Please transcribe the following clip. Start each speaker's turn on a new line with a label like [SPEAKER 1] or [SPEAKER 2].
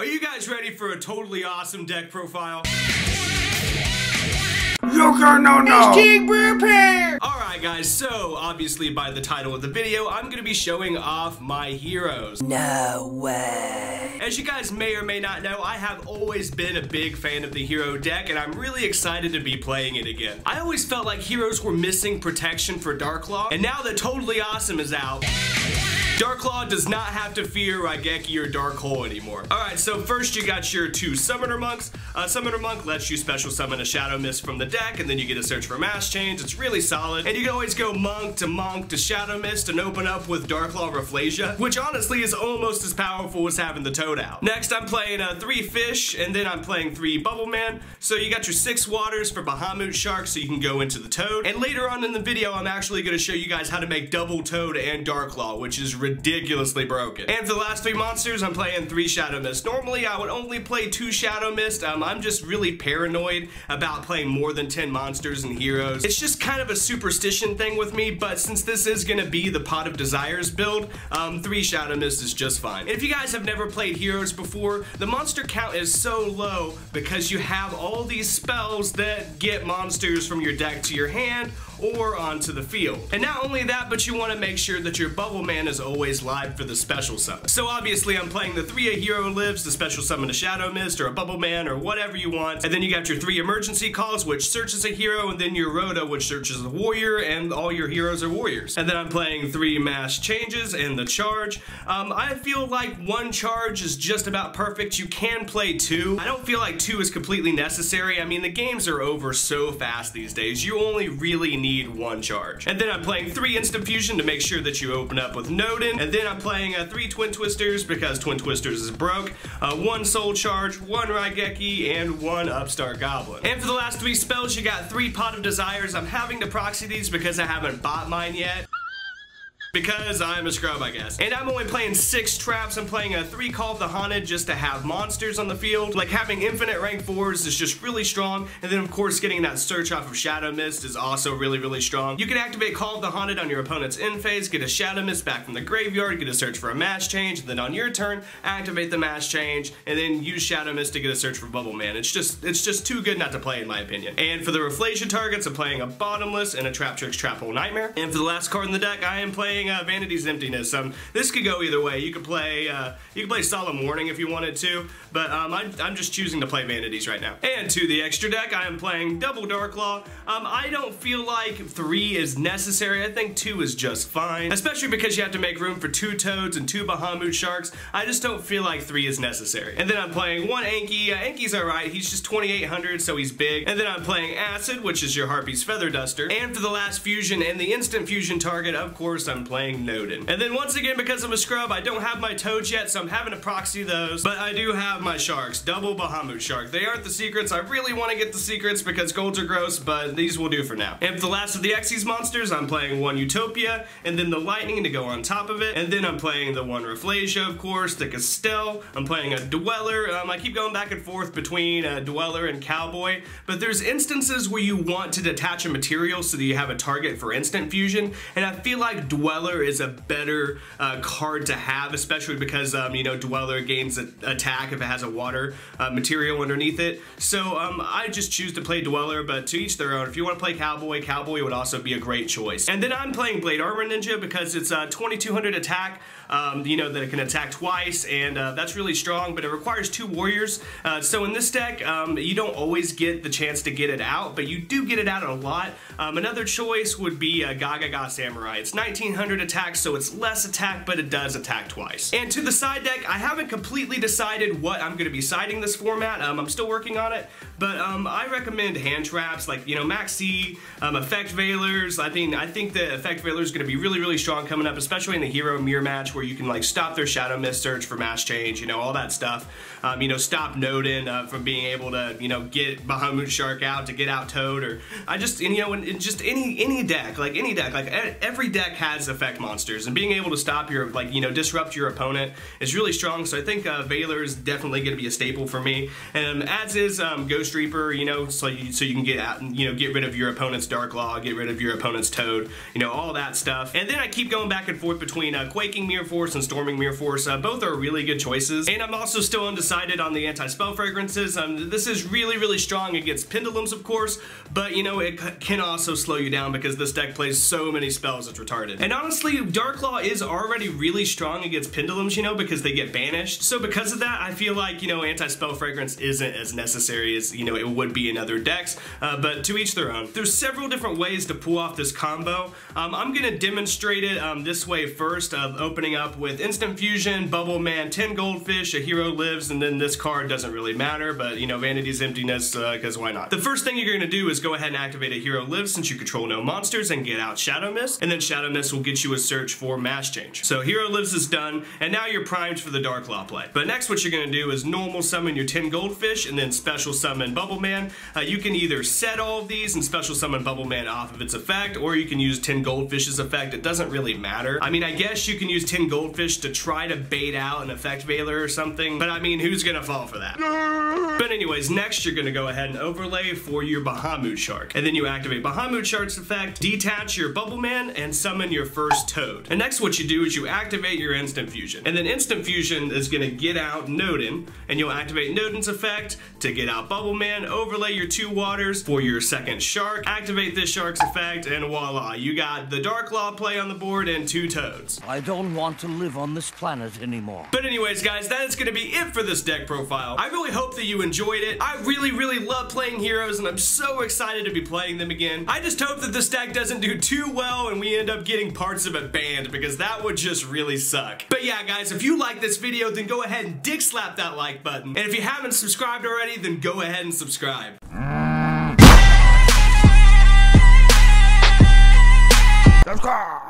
[SPEAKER 1] Are you guys ready for a totally awesome deck profile?
[SPEAKER 2] No.
[SPEAKER 3] King prepare!
[SPEAKER 1] Alright guys, so obviously by the title of the video, I'm going to be showing off my heroes.
[SPEAKER 3] No way.
[SPEAKER 1] As you guys may or may not know, I have always been a big fan of the hero deck, and I'm really excited to be playing it again. I always felt like heroes were missing protection for Darklaw, and now that Totally Awesome is out, Darklaw does not have to fear Raigeki or Dark Hole anymore. Alright, so first you got your two Summoner Monks. Summoner Monk lets you special summon a Shadow Mist from the deck, and then you get to search for Mass Change. It's really solid. And you can always go Monk to Shadow Mist and open up with Darklaw Rafflesia, which honestly is almost as powerful as having the Toad out. Next, I'm playing 3 Fish, and then I'm playing 3 Bubble Man. So you got your 6 Waters for Bahamut Shark, so you can go into the Toad. And later on in the video, I'm actually going to show you guys how to make double Toad and Darklaw, which is ridiculously broken. And for the last 3 monsters, I'm playing 3 Shadow Mist. Normally, I would only play 2 Shadow Mist. I'm just really paranoid about playing more than 10 monsters and heroes. It's just kind of a superstition thing with me, but since this is gonna be the Pot of Desires build, 3 Shadow Mist is just fine. And if you guys have never played heroes before, the monster count is so low because you have all these spells that get monsters from your deck to your hand or onto the field. And not only that, but you want to make sure that your Bubble Man is always live for the special summon. So obviously I'm playing the 3 A Hero Lives to special summon a Shadow Mist or a Bubble Man or whatever you want. And then you got your 3 Emergency Calls, which searches a hero, and then your Rhoda, which searches a warrior, and all your heroes are warriors. And then I'm playing 3 Mass Changes and the Charge. I feel like 1 charge is just about perfect. You can play 2. I don't feel like 2 is completely necessary. I mean, the games are over so fast these days. You only really need 1 charge. And then I'm playing 3 Instant Fusion to make sure that you open up with Nodin. And then I'm playing 3 Twin Twisters because Twin Twisters is broke. 1 Soul Charge, 1 Raigeki, and 1 Upstart Goblin. And for the last 3 spells, you got 3 Pot of Desires. I'm having to proxy these because I haven't bought mine yet. Because I'm a scrub, I guess. And I'm only playing 6 traps. I'm playing 3 Call of the Haunted just to have monsters on the field. Like having infinite rank 4s is just really strong. And then of course getting that search off of Shadow Mist is also really strong. You can activate Call of the Haunted on your opponent's end phase, get a Shadow Mist back from the graveyard, get a search for a Mass Change, and then on your turn, activate the Mass Change, and then use Shadow Mist to get a search for Bubble Man. It's just too good not to play in my opinion. And for the Rafflesia targets, I'm playing a Bottomless and a Traptrix Trap Hole Nightmare. And for the last card in the deck, I am playing Vanity's Emptiness. This could go either way. You could play Solemn Warning if you wanted to, but I'm just choosing to play Vanities right now. And to the extra deck, I am playing double Darklaw. I don't feel like 3 is necessary. I think 2 is just fine, especially because you have to make room for 2 Toads and 2 Bahamut Sharks. I just don't feel like 3 is necessary. And then I'm playing 1 Anki. Anki's alright. He's just 2800, so he's big. And then I'm playing Acid, which is your Harpy's Feather Duster. And for the last fusion and the instant fusion target, of course, I'm playing Nodin. And then once again, because I'm a scrub, I don't have my Toads yet, so I'm having to proxy those. But I do have my Sharks, double Bahamut Shark. They aren't the secrets. I really want to get the secrets because golds are gross, but these will do for now. And for the last of the Xyz monsters, I'm playing 1 Utopia, and then the Lightning to go on top of it. And then I'm playing the 1 Rafflesia, of course, the Castell. I'm playing a Dweller. I keep going back and forth between Dweller and Cowboy, but there's instances where you want to detach a material so that you have a target for instant fusion, and I feel like Dweller is a better card to have, especially because you know, Dweller gains attack if it has a water material underneath it. So I just choose to play Dweller, but to each their own. If you want to play Cowboy, Cowboy would also be a great choice. And then I'm playing Blade Armor Ninja because it's 2200 attack, you know, that it can attack twice, and that's really strong, but it requires 2 warriors. So in this deck, you don't always get the chance to get it out, but you do get it out a lot. Another choice would be Gagaga Samurai. It's 1900 attack, so it's less attack, but it does attack twice. And to the side deck, I haven't completely decided what I'm going to be siding this format. I'm still working on it, but I recommend hand traps like, you know, Maxi, Effect Veilers. I think the Effect Veiler is going to be really strong coming up, especially in the hero mirror match where you can like stop their Shadow Mist search for Mass Change, you know, all that stuff. You know, stop Nodin from being able to, you know, get Bahamut Shark out to get out Toad, or just any deck, like every deck has a effect monsters, and being able to stop your, like, you know, disrupt your opponent is really strong. So I think Veiler is definitely going to be a staple for me, and as is Ghost Reaper, you know, so you can get out and, you know, get rid of your opponent's Dark Law, get rid of your opponent's Toad, you know, all that stuff. And then I keep going back and forth between Quaking Mirror Force and Storming Mirror Force. Both are really good choices, and I'm also still undecided on the anti-spell fragrances. This is really strong against Pendulums, of course, but you know, it can also slow you down because this deck plays so many spells, it's retarded. And honestly, Dark Law is already really strong against Pendulums, you know, because they get banished. So because of that, I feel like, you know, anti-spell fragrance isn't as necessary as, you know, it would be in other decks, but to each their own. There's several different ways to pull off this combo. I'm gonna demonstrate it this way first, opening up with Instant Fusion, Bubble Man, 10 Goldfish, a hero lives, and then this card doesn't really matter, but you know, Vanity's Emptiness, because why not? The first thing you're gonna do is go ahead and activate a hero lives since you control no monsters and get out Shadow Mist, and then Shadow Mist will get you a search for Mass Change. So hero lives is done, and now you're primed for the Dark Law play. But next what you're gonna do is normal summon your 10 Goldfish and then special summon Bubble Man. You can either set all of these and special summon Bubble Man off of its effect, or you can use 10 Goldfish's effect. It doesn't really matter. I mean, I guess you can use 10 Goldfish to try to bait out an effect Veiler or something, but I mean, who's gonna fall for that? But anyways, next you're gonna go ahead and overlay for your Bahamut Shark. And then you activate Bahamut Shark's effect, detach your Bubble Man, and summon your first Toad. And next what you do is you activate your Instant Fusion. And then Instant Fusion is gonna get out Nodin, and you'll activate Nodin's effect to get out Bubble Man, overlay your 2 waters for your second Shark, activate this Shark's effect, and voila, you got the Dark Law play on the board and 2 Toads.
[SPEAKER 3] I don't want to live on this planet anymore.
[SPEAKER 1] But anyways, guys, that is gonna be it for this deck profile. I really hope that you enjoyed it. I really love playing heroes, and I'm so excited to be playing them again. I just hope that this deck doesn't do too well and we end up getting parts of it banned, because that would just really suck. But yeah, guys, if you like this video, then go ahead and dick slap that like button. And if you haven't subscribed already, then go ahead and subscribe.
[SPEAKER 3] Subscribe!